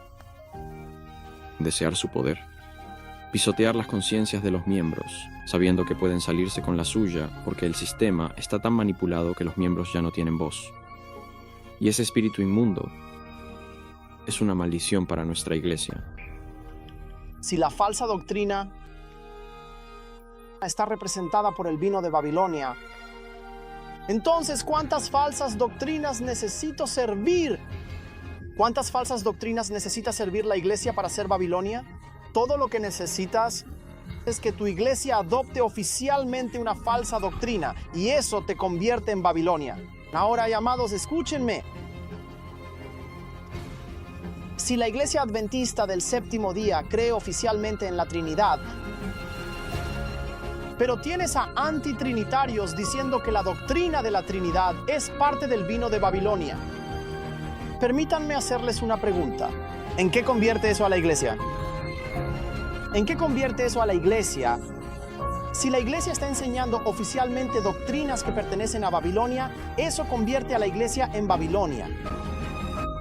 desear su poder, pisotear las conciencias de los miembros, sabiendo que pueden salirse con la suya porque el sistema está tan manipulado que los miembros ya no tienen voz. Y ese espíritu inmundo es una maldición para nuestra iglesia. Si la falsa doctrina está representada por el vino de Babilonia, entonces, ¿cuántas falsas doctrinas necesito servir? ¿Cuántas falsas doctrinas necesita servir la iglesia para ser Babilonia? Todo lo que necesitas es que tu iglesia adopte oficialmente una falsa doctrina, y eso te convierte en Babilonia. Ahora, amados, escúchenme. Si la iglesia adventista del séptimo día cree oficialmente en la Trinidad, pero tienes a antitrinitarios diciendo que la doctrina de la Trinidad es parte del vino de Babilonia, permítanme hacerles una pregunta. ¿En qué convierte eso a la iglesia? ¿En qué convierte eso a la iglesia? Si la iglesia está enseñando oficialmente doctrinas que pertenecen a Babilonia, eso convierte a la iglesia en Babilonia.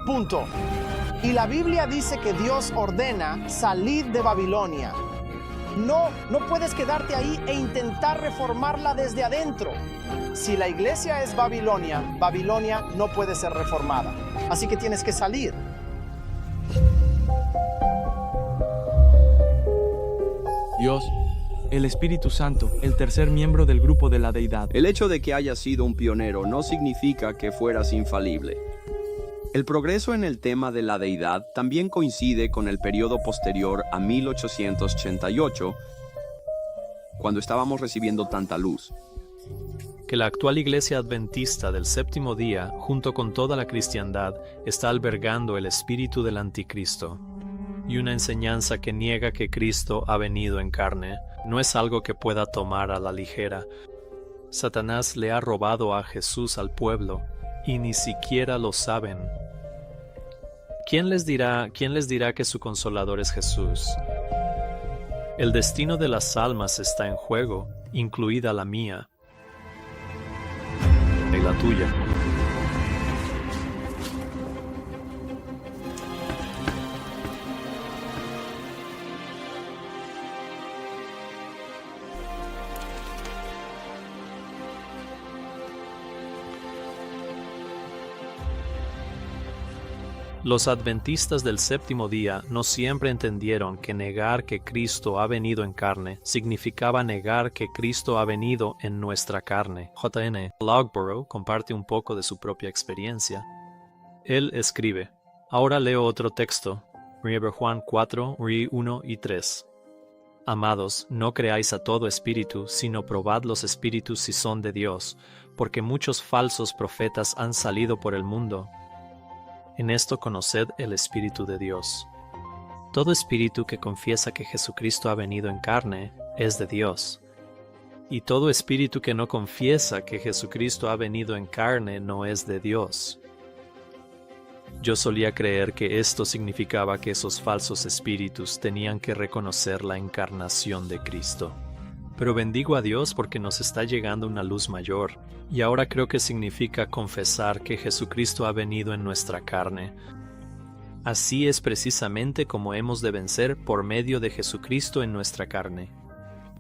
Punto. Y la Biblia dice que Dios ordena salir de Babilonia. No puedes quedarte ahí e intentar reformarla desde adentro. Si la iglesia es Babilonia, Babilonia no puede ser reformada. Así que tienes que salir. Dios, el Espíritu Santo, el tercer miembro del grupo de la deidad. El hecho de que hayas sido un pionero no significa que fueras infalible. El progreso en el tema de la deidad también coincide con el periodo posterior a 1888, cuando estábamos recibiendo tanta luz. Que la actual Iglesia Adventista del Séptimo Día, junto con toda la cristiandad, está albergando el espíritu del anticristo, y una enseñanza que niega que Cristo ha venido en carne, no es algo que pueda tomar a la ligera. Satanás le ha robado a Jesús al pueblo, y ni siquiera lo saben. ¿Quién les dirá que su consolador es Jesús? El destino de las almas está en juego, incluida la mía y la tuya. Los adventistas del séptimo día no siempre entendieron que negar que Cristo ha venido en carne significaba negar que Cristo ha venido en nuestra carne. J.N. Logborough comparte un poco de su propia experiencia. Él escribe: ahora leo otro texto, 1 Juan 4, 1 y 3. Amados, no creáis a todo espíritu, sino probad los espíritus si son de Dios, porque muchos falsos profetas han salido por el mundo. En esto conoced el Espíritu de Dios. Todo espíritu que confiesa que Jesucristo ha venido en carne es de Dios. Y todo espíritu que no confiesa que Jesucristo ha venido en carne no es de Dios. Yo solía creer que esto significaba que esos falsos espíritus tenían que reconocer la encarnación de Cristo. Pero bendigo a Dios porque nos está llegando una luz mayor, y ahora creo que significa confesar que Jesucristo ha venido en nuestra carne. Así es precisamente como hemos de vencer por medio de Jesucristo en nuestra carne.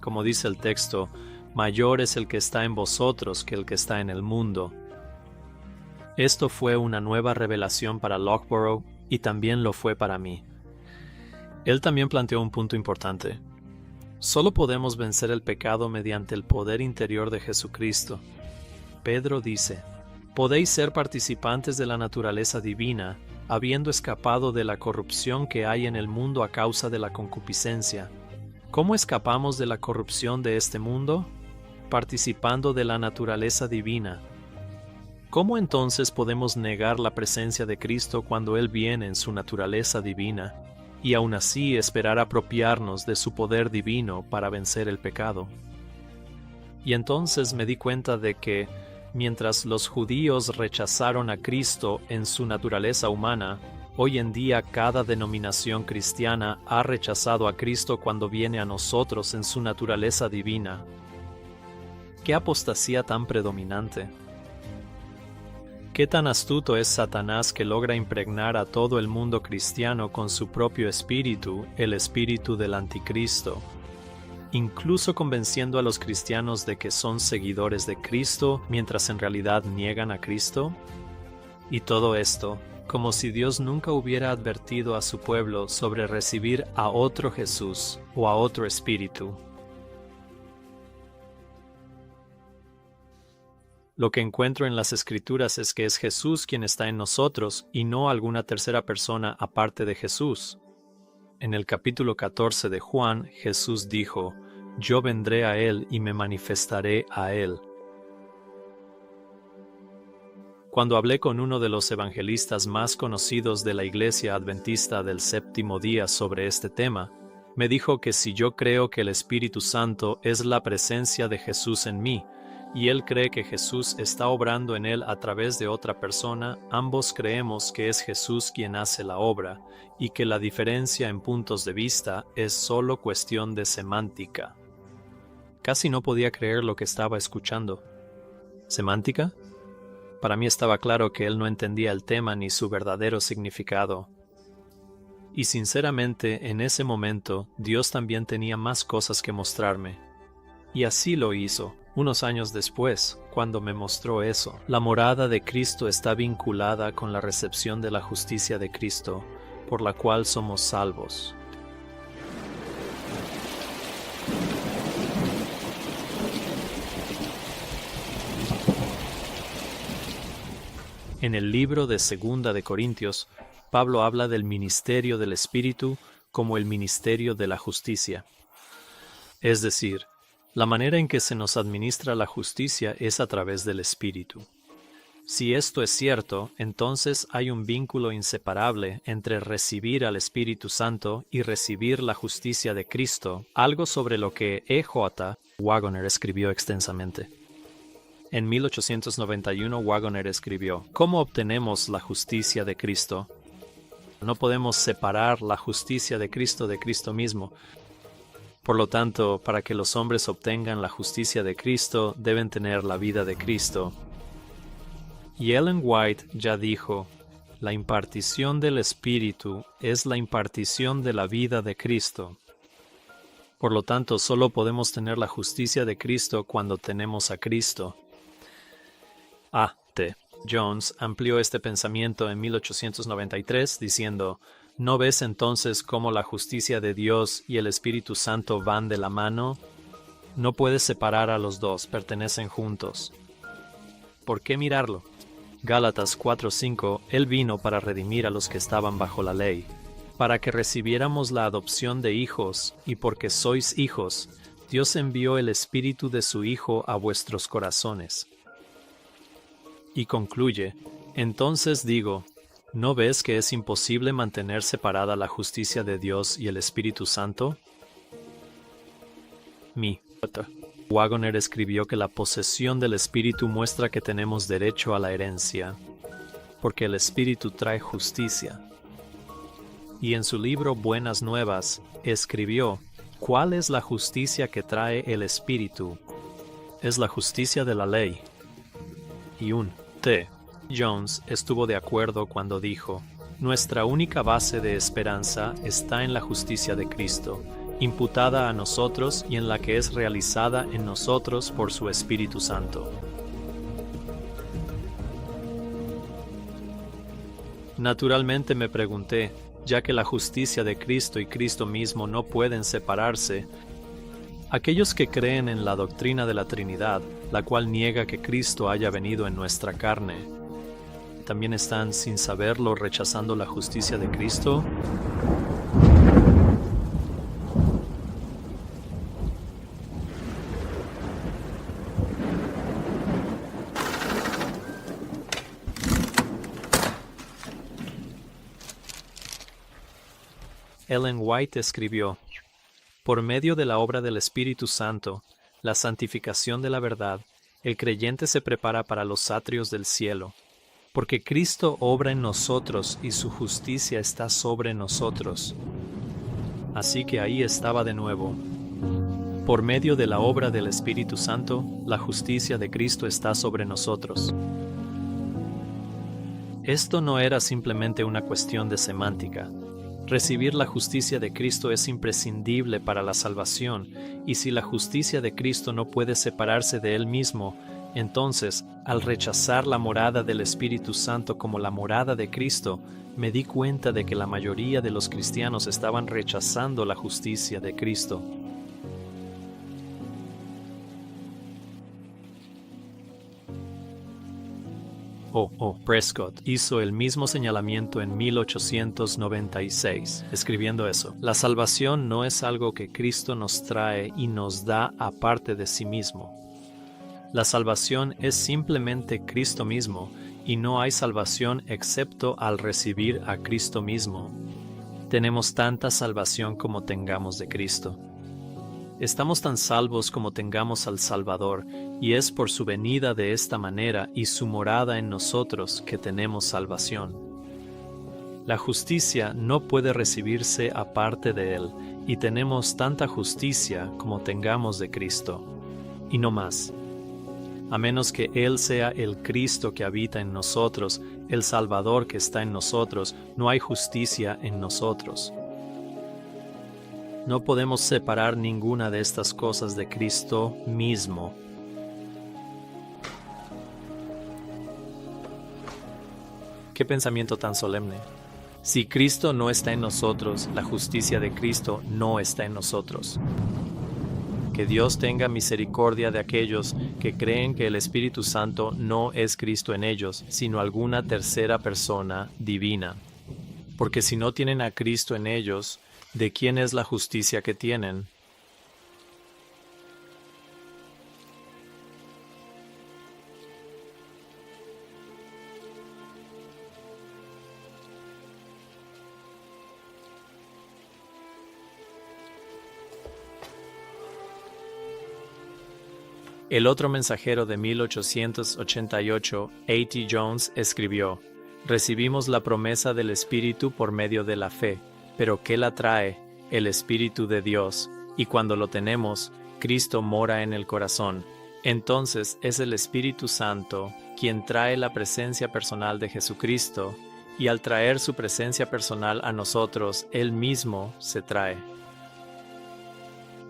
Como dice el texto, mayor es el que está en vosotros que el que está en el mundo. Esto fue una nueva revelación para Logborough y también lo fue para mí. Él también planteó un punto importante. Solo podemos vencer el pecado mediante el poder interior de Jesucristo. Pedro dice: podéis ser participantes de la naturaleza divina, habiendo escapado de la corrupción que hay en el mundo a causa de la concupiscencia. ¿Cómo escapamos de la corrupción de este mundo? Participando de la naturaleza divina. ¿Cómo entonces podemos negar la presencia de Cristo cuando Él viene en su naturaleza divina, y aún así esperar apropiarnos de su poder divino para vencer el pecado? Y entonces me di cuenta de que, mientras los judíos rechazaron a Cristo en su naturaleza humana, hoy en día cada denominación cristiana ha rechazado a Cristo cuando viene a nosotros en su naturaleza divina. ¿Qué apostasía tan predominante? ¿Qué tan astuto es Satanás que logra impregnar a todo el mundo cristiano con su propio espíritu, el espíritu del anticristo, incluso convenciendo a los cristianos de que son seguidores de Cristo mientras en realidad niegan a Cristo? Y todo esto, como si Dios nunca hubiera advertido a su pueblo sobre recibir a otro Jesús o a otro espíritu. Lo que encuentro en las Escrituras es que es Jesús quien está en nosotros y no alguna tercera persona aparte de Jesús. En el capítulo 14 de Juan, Jesús dijo: yo vendré a él y me manifestaré a él. Cuando hablé con uno de los evangelistas más conocidos de la Iglesia Adventista del Séptimo Día sobre este tema, me dijo que si yo creo que el Espíritu Santo es la presencia de Jesús en mí, y él cree que Jesús está obrando en él a través de otra persona, ambos creemos que es Jesús quien hace la obra, y que la diferencia en puntos de vista es solo cuestión de semántica. Casi no podía creer lo que estaba escuchando. ¿Semántica? Para mí estaba claro que él no entendía el tema ni su verdadero significado. Y sinceramente, en ese momento, Dios también tenía más cosas que mostrarme. Y así lo hizo. Unos años después, cuando me mostró eso, la morada de Cristo está vinculada con la recepción de la justicia de Cristo, por la cual somos salvos. En el libro de Segunda de Corintios, Pablo habla del ministerio del Espíritu como el ministerio de la justicia. Es decir, la manera en que se nos administra la justicia es a través del Espíritu. Si esto es cierto, entonces hay un vínculo inseparable entre recibir al Espíritu Santo y recibir la justicia de Cristo, algo sobre lo que E.J. Waggoner escribió extensamente. En 1891 Waggoner escribió: ¿cómo obtenemos la justicia de Cristo? No podemos separar la justicia de Cristo mismo. Por lo tanto, para que los hombres obtengan la justicia de Cristo, deben tener la vida de Cristo. Y Ellen White ya dijo: la impartición del Espíritu es la impartición de la vida de Cristo. Por lo tanto, solo podemos tener la justicia de Cristo cuando tenemos a Cristo. A.T. Jones amplió este pensamiento en 1893 diciendo: ¿No ves entonces cómo la justicia de Dios y el Espíritu Santo van de la mano? No puedes separar a los dos, pertenecen juntos. ¿Por qué mirarlo? Gálatas 4:5, Él vino para redimir a los que estaban bajo la ley, para que recibiéramos la adopción de hijos, y porque sois hijos, Dios envió el Espíritu de su Hijo a vuestros corazones. Y concluye: entonces digo, ¿no ves que es imposible mantener separada la justicia de Dios y el Espíritu Santo? Wagoner escribió que la posesión del Espíritu muestra que tenemos derecho a la herencia, porque el Espíritu trae justicia. Y en su libro Buenas Nuevas escribió: ¿cuál es la justicia que trae el Espíritu? Es la justicia de la ley. Y T. Jones estuvo de acuerdo cuando dijo: nuestra única base de esperanza está en la justicia de Cristo, imputada a nosotros y en la que es realizada en nosotros por su Espíritu Santo. Naturalmente me pregunté, ya que la justicia de Cristo y Cristo mismo no pueden separarse, aquellos que creen en la doctrina de la Trinidad, la cual niega que Cristo haya venido en nuestra carne, ¿también están sin saberlo rechazando la justicia de Cristo? Ellen White escribió: por medio de la obra del Espíritu Santo, la santificación de la verdad, el creyente se prepara para los atrios del cielo, porque Cristo obra en nosotros y su justicia está sobre nosotros. Así que ahí estaba de nuevo. Por medio de la obra del Espíritu Santo, la justicia de Cristo está sobre nosotros. Esto no era simplemente una cuestión de semántica. Recibir la justicia de Cristo es imprescindible para la salvación, y si la justicia de Cristo no puede separarse de Él mismo, entonces, al rechazar la morada del Espíritu Santo como la morada de Cristo, me di cuenta de que la mayoría de los cristianos estaban rechazando la justicia de Cristo. Prescott hizo el mismo señalamiento en 1896, escribiendo eso: la salvación no es algo que Cristo nos trae y nos da aparte de sí mismo. La salvación es simplemente Cristo mismo, y no hay salvación excepto al recibir a Cristo mismo. Tenemos tanta salvación como tengamos de Cristo. Estamos tan salvos como tengamos al Salvador, y es por su venida de esta manera y su morada en nosotros que tenemos salvación. La justicia no puede recibirse aparte de Él, y tenemos tanta justicia como tengamos de Cristo, y no más. A menos que Él sea el Cristo que habita en nosotros, el Salvador que está en nosotros, no hay justicia en nosotros. No podemos separar ninguna de estas cosas de Cristo mismo. ¡Qué pensamiento tan solemne! Si Cristo no está en nosotros, la justicia de Cristo no está en nosotros. Que Dios tenga misericordia de aquellos que creen que el Espíritu Santo no es Cristo en ellos, sino alguna tercera persona divina. Porque si no tienen a Cristo en ellos, ¿de quién es la justicia que tienen? El otro mensajero de 1888, A.T. Jones, escribió: recibimos la promesa del Espíritu por medio de la fe, pero ¿qué la trae? El Espíritu de Dios, y cuando lo tenemos, Cristo mora en el corazón. Entonces es el Espíritu Santo quien trae la presencia personal de Jesucristo, y al traer su presencia personal a nosotros, Él mismo se trae.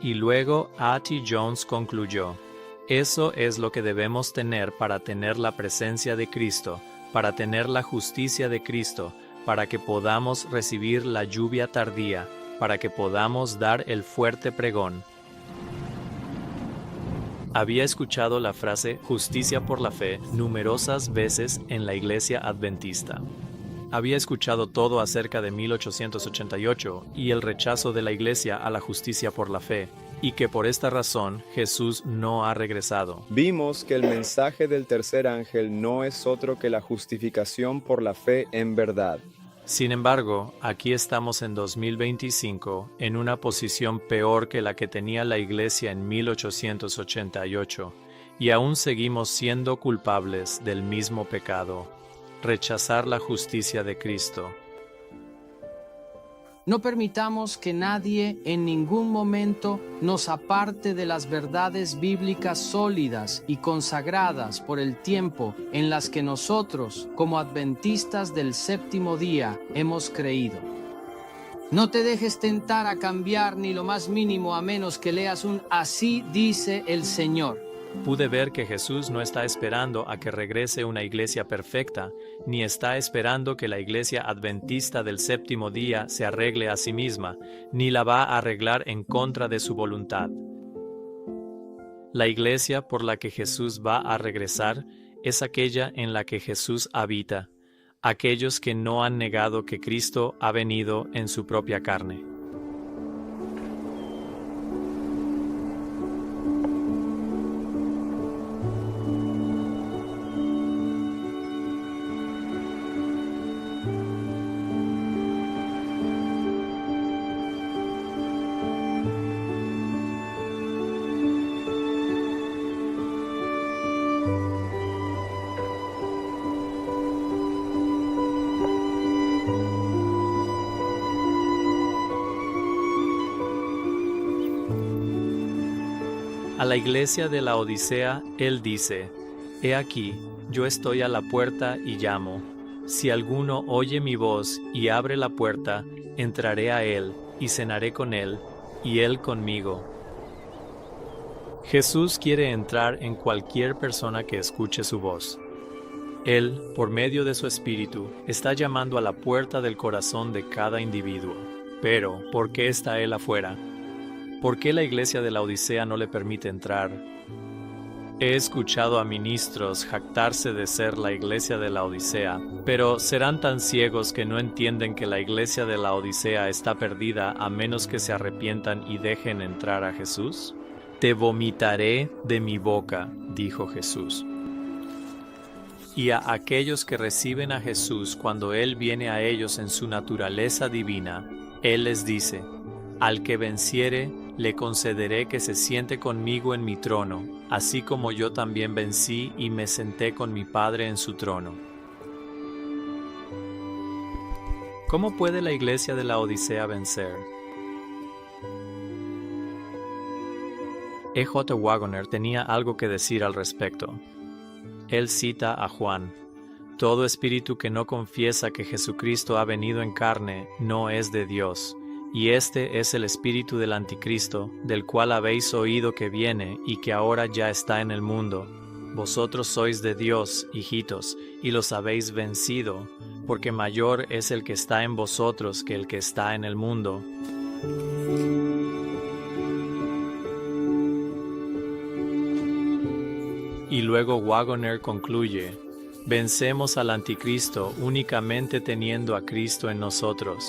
Y luego A.T. Jones concluyó: Eso es lo que debemos tener para tener la presencia de Cristo, para tener la justicia de Cristo, para que podamos recibir la lluvia tardía, para que podamos dar el fuerte pregón. Había escuchado la frase justicia por la fe numerosas veces en la iglesia adventista. Había escuchado todo acerca de 1888 y el rechazo de la iglesia a la justicia por la fe, y que por esta razón Jesús no ha regresado. Vimos que el mensaje del tercer ángel no es otro que la justificación por la fe en verdad. Sin embargo, aquí estamos en 2025 en una posición peor que la que tenía la iglesia en 1888, y aún seguimos siendo culpables del mismo pecado: rechazar la justicia de Cristo. No permitamos que nadie en ningún momento nos aparte de las verdades bíblicas sólidas y consagradas por el tiempo en las que nosotros, como adventistas del séptimo día, hemos creído. No te dejes tentar a cambiar ni lo más mínimo a menos que leas un "Así dice el Señor". Pude ver que Jesús no está esperando a que regrese una iglesia perfecta, ni está esperando que la iglesia adventista del séptimo día se arregle a sí misma, ni la va a arreglar en contra de su voluntad. La iglesia por la que Jesús va a regresar es aquella en la que Jesús habita, aquellos que no han negado que Cristo ha venido en su propia carne. A la iglesia de la Odisea, él dice: He aquí, yo estoy a la puerta y llamo. Si alguno oye mi voz y abre la puerta, entraré a él y cenaré con él, y él conmigo. Jesús quiere entrar en cualquier persona que escuche su voz. Él, por medio de su Espíritu, está llamando a la puerta del corazón de cada individuo. Pero, ¿por qué está él afuera? ¿Por qué la iglesia de la Odisea no le permite entrar? He escuchado a ministros jactarse de ser la iglesia de la Odisea, pero ¿serán tan ciegos que no entienden que la iglesia de la Odisea está perdida a menos que se arrepientan y dejen entrar a Jesús? Te vomitaré de mi boca, dijo Jesús. Y a aquellos que reciben a Jesús cuando Él viene a ellos en su naturaleza divina, Él les dice: Al que venciere, le concederé que se siente conmigo en mi trono, así como yo también vencí y me senté con mi Padre en su trono. ¿Cómo puede la iglesia de la Odisea vencer? E.J. Waggoner tenía algo que decir al respecto. Él cita a Juan: Todo espíritu que no confiesa que Jesucristo ha venido en carne no es de Dios. Y este es el espíritu del anticristo, del cual habéis oído que viene y que ahora ya está en el mundo. Vosotros sois de Dios, hijitos, y los habéis vencido, porque mayor es el que está en vosotros que el que está en el mundo. Y luego Waggoner concluye: Vencemos al anticristo únicamente teniendo a Cristo en nosotros.